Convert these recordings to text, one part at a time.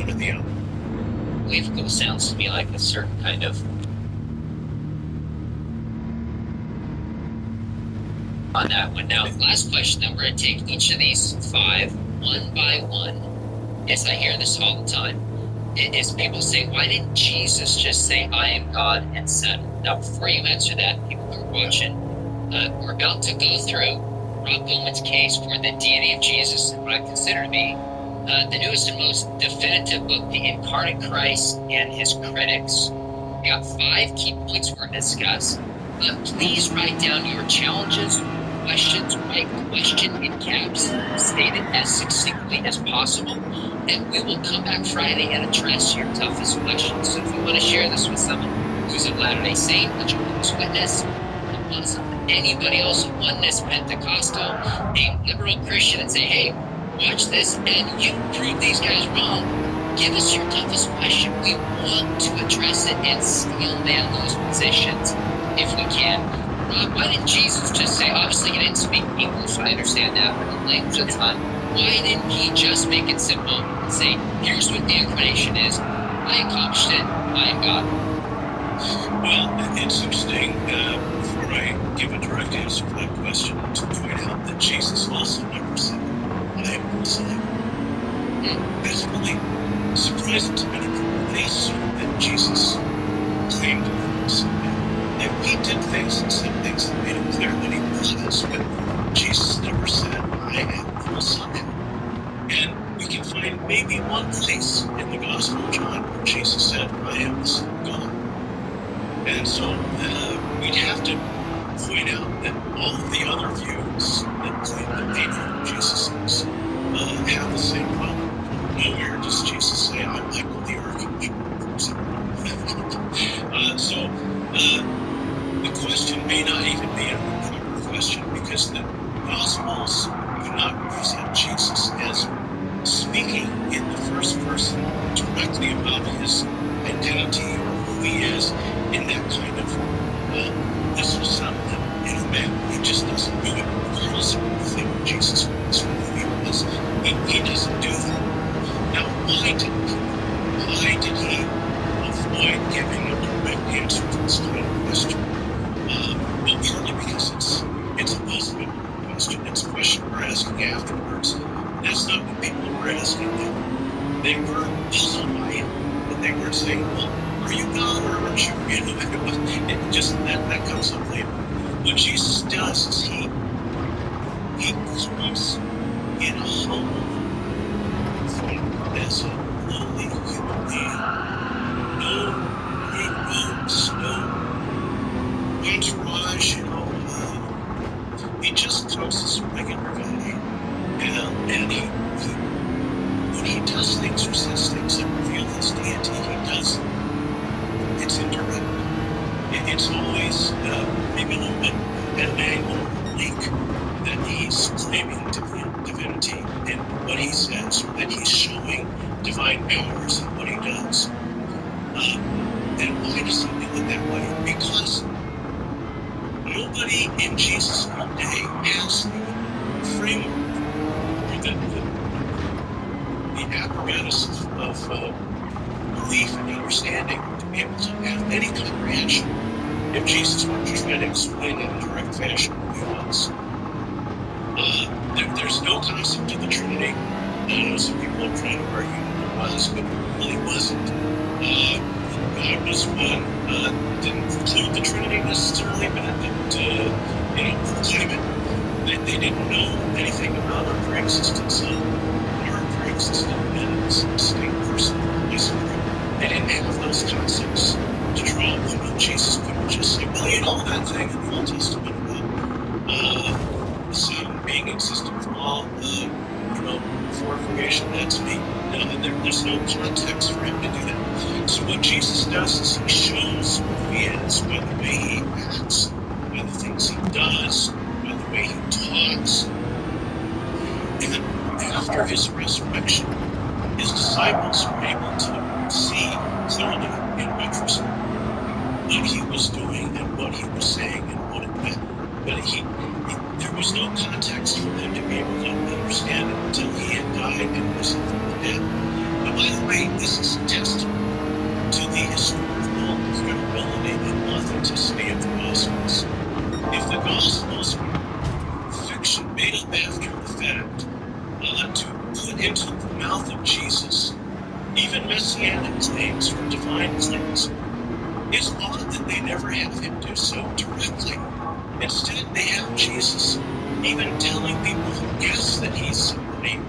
one or the other. Believable sounds to me like a certain kind of on that one. Now, last question, then we're going to take each of these 5 one by one. Yes, I hear this all the time. Is people say, why didn't Jesus just say, I am God and settle? Now, before you answer that, people who are watching, we're about to go through Rob Bowman's case for the deity of Jesus, and what I consider to be the newest and most definitive book, The Incarnate Christ and His Critics. We got 5 key points we're going to discuss. Please write down your challenges, questions, write question in caps, state it as succinctly as possible, and we will come back Friday and address your toughest questions. So if you want to share this with someone who's a Latter-day Saint, a Jehovah's Witness, a Muslim, anybody else, a Oneness, Pentecostal, a liberal Christian, and say, hey, watch this, and you prove these guys wrong. Give us your toughest question. We want to address it and steel man those positions if we can. Rob, why didn't Jesus just say, obviously he didn't speak English, I understand that, but the language of the time, why didn't he just make it simple and say, here's what the incarnation is, I accomplished it, I am God? Well, it's interesting, before I give a direct answer to that question, to point out that Jesus also never said, I am the Messiah. That's really surprising to many people. They assume that Jesus claimed to be the Messiah. And he did things and said things that made it clear that he was, but Jesus never said, I am the Messiah. And we can find maybe one place in the Gospel of John where Jesus said, I am the Son of God. And so we'd have to point out that all of the other views that claim that they know who Jesus is have the same problem. Nowhere does Jesus say, I'm Michael the Archangel, for example. The question may not even be a proper question because the Gospels do not present Jesus as speaking in the first person directly about his identity or who he is in that kind of this was something in a man. He just doesn't do it regardless of what we think Jesus was or who he was. He doesn't do that. Now, why did he avoid giving a direct answer to this kind of question? Well, partly because it's a puzzling question. It's a question we're asking afterwards. That's not what people were asking then. They were puzzled by it, but they weren't saying, well, are you God or aren't you? It just that comes up later. What Jesus does is he comes in a humble form as a lowly human being. No great robes, no entourage, he just comes as a regular guy. And he when he does things or says things that reveal his deity, he does. It's indirect. It's always maybe a little bit at an angle link that he's claiming divinity in what he says, or that he's showing divine powers in what he does. And why does he do it that way? Because nobody in Jesus' own day has the framework or the apparatus of belief and understanding to be able to have any comprehension if Jesus were to try to explain in a direct fashion who he was. There's no concept of the Trinity. I know some people are trying to argue that there was, but it really wasn't. God was one. Didn't include the Trinity necessarily, but it didn't, proclaim it. They didn't know anything about our pre-existent Son, our pre-existent and his distinct person. They didn't have those concepts to draw upon. Jesus couldn't just say, well, that thing in the Old Testament about the Son being existent from all, before creation, that's me. No, there's no context for him to do that. So what Jesus does is he shows who he is by the way he acts, by the things he does, by the way he talks. And after his resurrection, his disciples were able to see clearly in retrospect what he was doing and what he was saying and what it meant. But there was no context for them to be able to understand it until he had died and risen from the dead. And by the way, this is a testament to the historical credibility and authenticity of the Gospels. If the Gospels were fiction made up after the fact, to put into the mouth of Jesus even messianic claims or divine claims, it's odd that they never have him do so directly. Instead, they have Jesus even telling people who guess that he's somebody,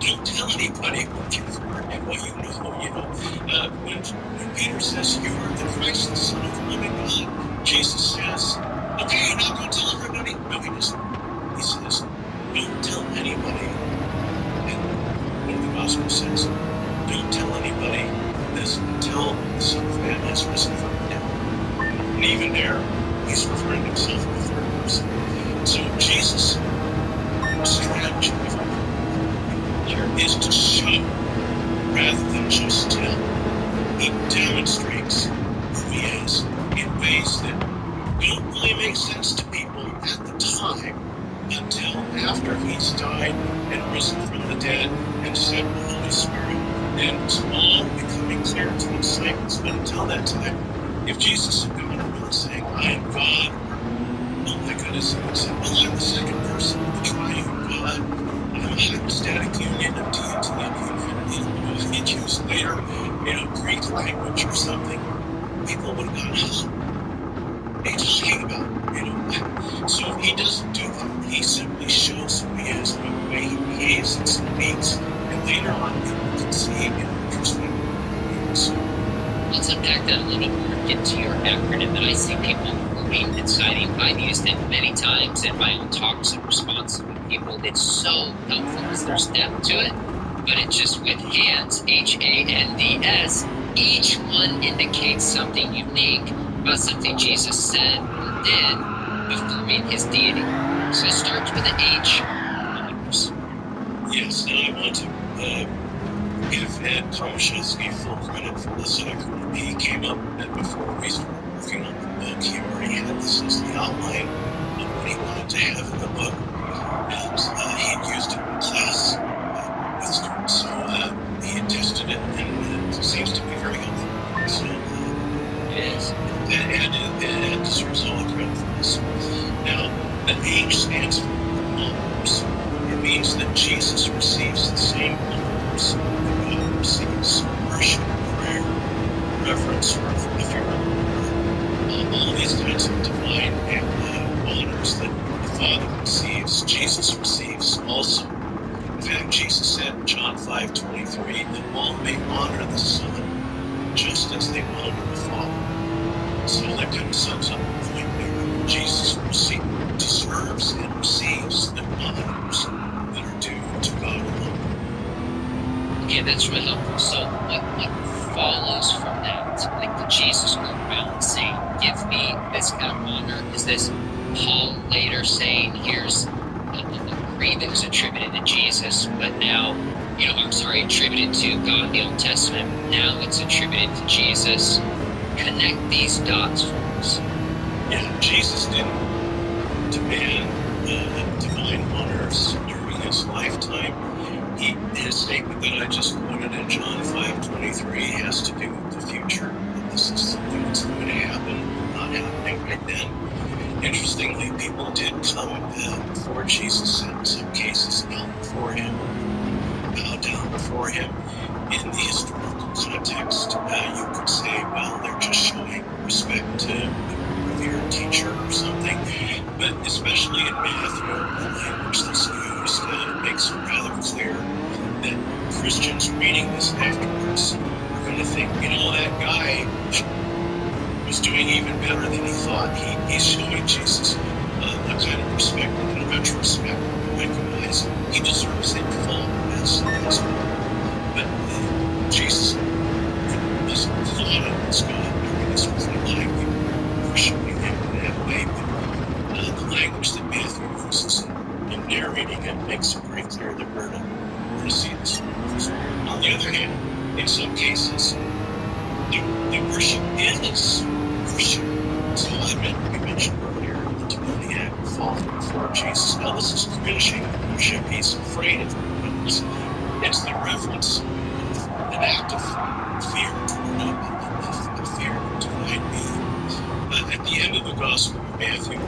don't tell anybody what you've heard and what you know. When Peter says, you are the Christ, the Son of the living God, Jesus says, okay, now go tell everybody. No, he doesn't. He says, don't tell anybody. And one of the Gospels says, don't tell anybody this until the Son of Man has risen from the dead. And even there, he's referring to himself in the third person. So Jesus' strategy is to show rather than just tell. He demonstrates who he is in ways that don't really make sense to people at the time until after he's died and risen from the dead and sent the Holy Spirit. And it's all becoming clear to the disciples. But until that time, if Jesus had gone around saying, I am God, or, oh my goodness, he would say, well, I'm the second person of the triune God. I'm a hypostatic union of deity and humanity. He'd use later, Greek language or something. People would have gone, what are you talking about? So he doesn't do that. He simply shows who he is by the way he behaves and speaks. And later on, people can see in retrospect who he is. Let's unpack that a little more, get to your acronym that I see people quoting and citing. I've used it many times in my own talks and responses with people. It's so helpful because there's depth to it, but it just with HANDS, HANDS, each one indicates something unique about something Jesus said or did, affirming his deity. So it starts with an H. Honors. Yes, and I want to give Ed Tomaszewski full credit for this acronym. He came up with it before we started working on the book. He already had this as the outline of what he wanted to have in the book. And he had used it in class with students. So he had tested it, and it seems to be very helpful. So It is. Ed deserves all the credit for this. Now, the H stands for honors. It means that Jesus receives the same honors that God receives: worship, prayer, reverence, or if you remember, all these kinds of divine honors that the Father receives, Jesus receives also. In fact, Jesus said in John 5:23 that all may honor the Son just as they honor the Father. So that kind of sums up the point there. Jesus deserves and receives the honors that are due to God alone. Okay, that's really helpful. So what follows from that? Like, did Jesus go around saying, give me this kind of honor? Is this Paul later saying, here's a creed that was attributed to Jesus, but now, attributed to God in the Old Testament, now it's attributed to Jesus? Connect these dots for us. Yeah, Jesus didn't demand divine honors during his lifetime. His statement that I just quoted in John 5:23 has to do with the future. This is something that's going to happen, not happening right then. Interestingly, people did come before Jesus, in some cases knelt before him, bowed down before him. In the historical context, you could say, well, they're just showing respect to a revered teacher or something. But especially in Matthew, the language that's used makes it rather clear that Christians reading this afterwards are going to think, that guy was doing even better than he thought. He's showing Jesus a kind of respect that in retrospect we recognize he deserves in full as but Jesus was lauded as God during his earthly life. We were worshiping him in that way. But the language that Matthew uses in narrating it makes it very clear that we're to see this. On the other hand, in some cases, the worship is worship. So we mentioned earlier the demoniac falling before Jesus. Now this is finishing the worship. He's afraid of it, but it's the reverence an act of fear toward me, a fear of divine being. At the end of the Gospel of Matthew,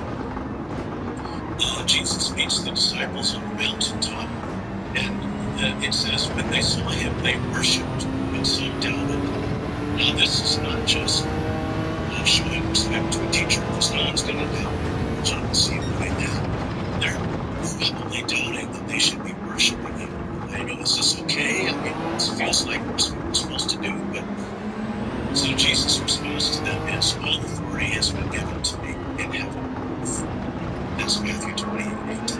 Jesus meets the disciples on the mountaintop, and it says, when they saw him, they worshipped, but some doubted. Now, this is not just showing respect to a teacher, because no one's going to doubt religion and see right now. They're probably doubting that they should be worshiping him. I know, is this okay? I mean, this feels like we're supposed to do, but so Jesus' response to them is, all authority has been given to me in heaven. That's Matthew 28:18.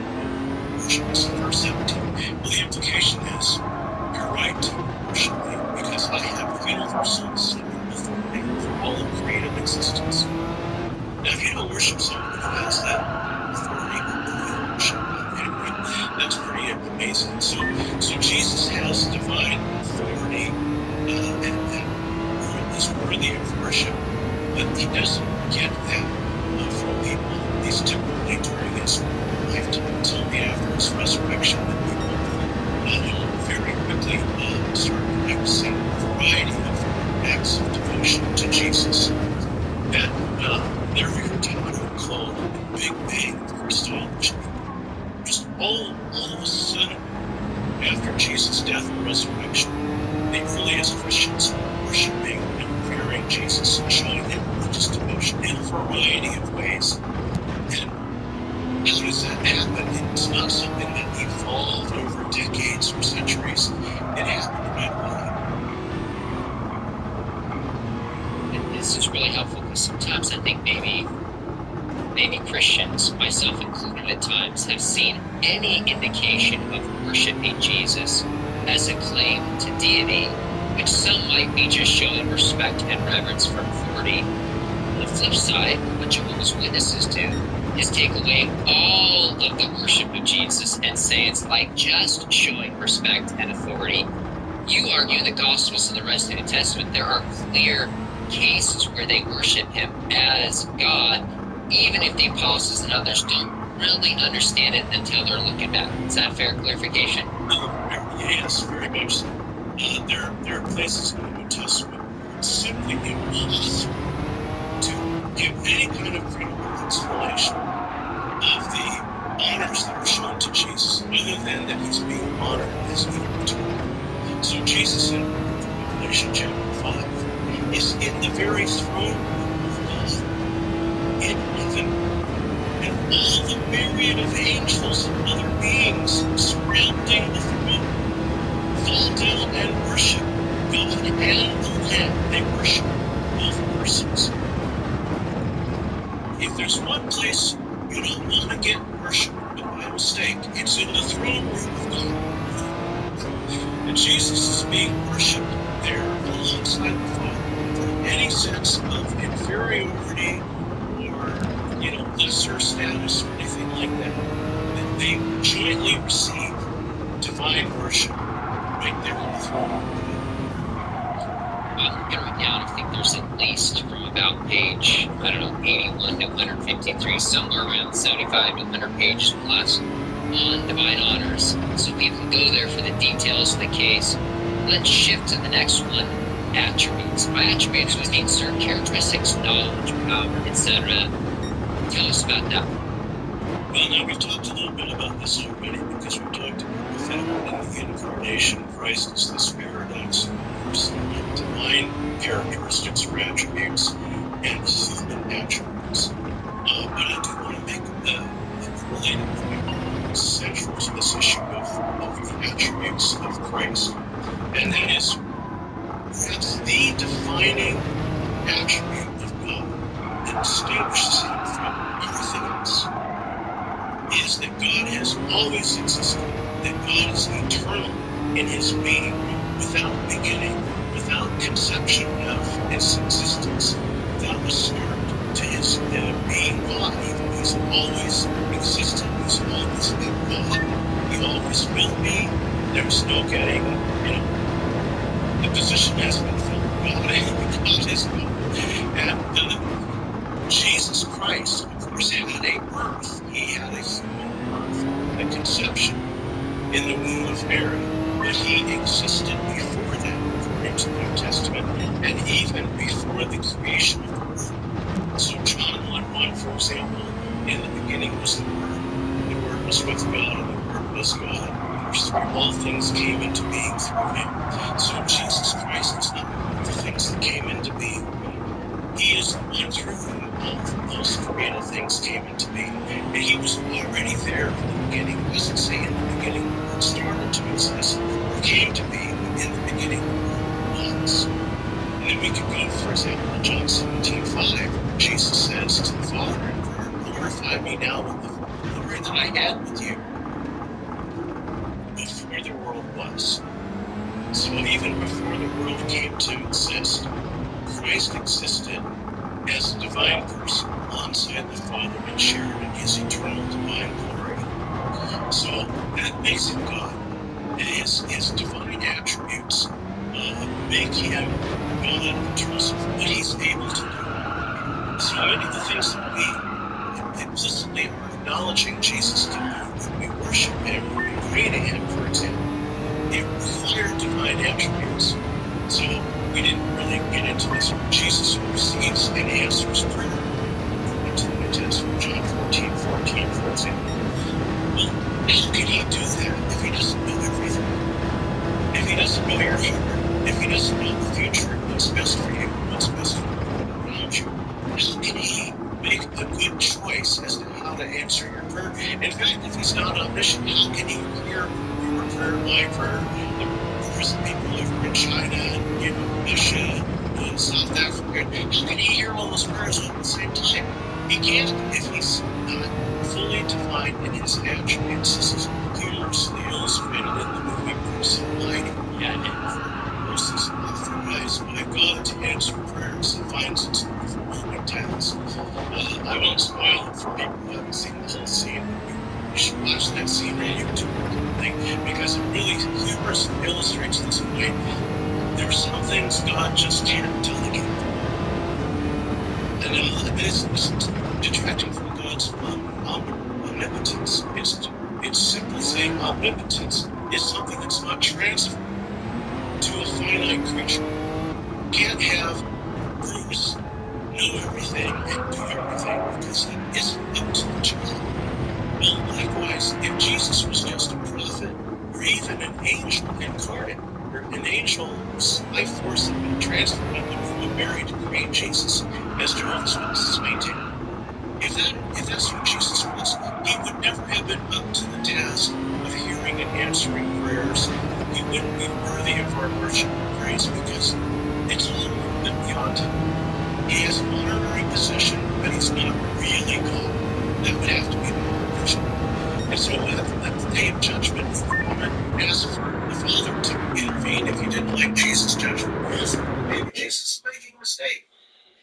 Verse 17. Well, the implication is, you're right to worship me, because I have universal authority for all of created existence. Now, if you don't worship someone who has that authority, who will you worship? Anyway, that's pretty amazing. So Jesus has divine authority and is worthy of worship, but he doesn't get that from people. He's typically during his lifetime. It's only after his resurrection that people very quickly start practicing a variety of acts of devotion to Jesus. And they're called Big Bang Christology. Just all of a sudden, after Jesus' death and resurrection, the earliest Christians were worshiping and revering Jesus and showing him religious devotion in a variety of ways. And how does that happen? It's not something that evolved over decades or centuries. It happened right away. This is really helpful, because sometimes I think maybe Christians, myself included at times, have seen any indication of worshiping Jesus as a claim to deity, which some might be just showing respect and reverence for authority. On the flip side, what Jehovah's Witnesses do is take away all of the worship of Jesus and say it's like just showing respect and authority. You argue in the Gospels and the rest of the New Testament, there are clear cases where they worship him as God, even if the apostles and others don't really understand it until they're looking back. Is that fair clarification? Yes, very much so. There are places in the New Testament where it's simply impossible to give any kind of credible explanation of the honors that are shown to Jesus, other than that he's being honored as an eternal. So Jesus in Revelation chapter 5 is in the very throne room of God in heaven, and all the myriad of angels and other beings surrounding the throne fall down and worship God and the Lamb. They worship both persons. If there's one place you don't want to get worshipped by mistake, it's in the throne room of God. And Jesus is being worshipped there alongside the Father without any sense of inferiority or, lesser status or anything like that. And they jointly receive divine worship right there on the throne room. I'm going to write down, I think there's at least from about page, 81 to 153, somewhere around 75 to 100 pages plus on divine honors. So people can go there for the details of the case. Let's shift to the next one, attributes. By attributes, we mean certain characteristics, knowledge, power, etc. Tell us about that. Well, now we've talked a little bit about this already, because we talked about the fact that in the incarnation, Christ is this paradox of divine characteristics or attributes and human attributes. But I do want to make a related point central to this issue of the attributes of Christ, and that is perhaps the defining attribute of God that distinguishes him from everything else is that God has always existed, that God is eternal in his being, without beginning, without conception of his existence, without a start to his being God. He's always existed, he's always been God, he always will be. There's no getting, the position has been filled. God is God. And Jesus Christ, of course, had a birth. He had a human birth, a conception in the womb of Mary, but he existed before that, according to the New Testament, and even before the creation of the world. So John 1:1, for example, in the beginning was the Word was with God, and the Word was God. All things came into being through him. So Jesus Christ is not one of the things that came into being. He is the one through whom all those created things came into being. And he was already there in the beginning. It doesn't say in the beginning the world started to exist or came to be, but in the beginning the world was. And then we could go, for example, to John 17:5, where Jesus says to the Father in prayer, glorify me now with the glory that I had with you before the world was. So even before the world came to exist, Christ existed as a divine person alongside the Father and shared in his eternal divine glory. So that makes him God. His divine attributes make him God in terms of what he's able to do. So many of the things that we implicitly are acknowledging Jesus can do when we worship him, when we pray to him, for example, it required divine attributes. So we didn't really get into this. Jesus receives and answers prayer according to the New Testament, John 14:14, for example. Well, how can he do that if he doesn't know everything? If he doesn't know your heart, if he doesn't know the future and what's best for you, what's best for the world around you, how can he make a good choice as to how to answer your prayer? In fact, if he's not omniscient, how can he hear your prayer, my prayer, the prayers of people over in China and Russia and South Africa? How can he hear all those prayers all at the same time? He can't if he's not fully defined in his attributes. This is humorously illustrated in the movie Bruce Almighty. Yeah, Bruce is authorized by God to answer prayers. He finds it an overwhelming task. I won't spoil it for people who haven't seen the whole scene, but you should watch that scene on YouTube or something because it really humorously illustrates this point. There are some things God just can't delegate. And this isn't detracting from God's omnipotence. It's simply saying omnipotence is something that's not transferable to a finite creature. You can't have Bruce know everything and do everything because he isn't up to the job. Well, likewise, if Jesus was just a prophet or even an angel incarnate, or an angel whose life force had been transferred into the womb of Mary to create Jesus, as Jehovah's Witnesses maintain, if that's who Jesus was, he would never have been up to the task of hearing and answering prayers. He wouldn't be worthy of our worship and praise because it's all a little bit beyond him. He has an honorary position, but he's not really God. That would have to be the conclusion. And so at the day of judgment, if the woman asked for the Father to intervene if he didn't like Jesus' judgment, maybe Jesus is making a mistake.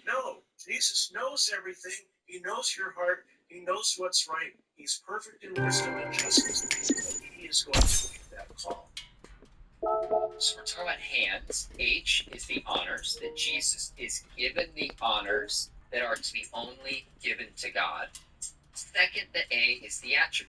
No, Jesus knows everything. He knows your heart. He knows what's right. He's perfect in wisdom and justice. And he is going to make that call. So we're talking about hands. H is the honors, that Jesus is given the honors that are to be only given to God. Second, the A is the attributes.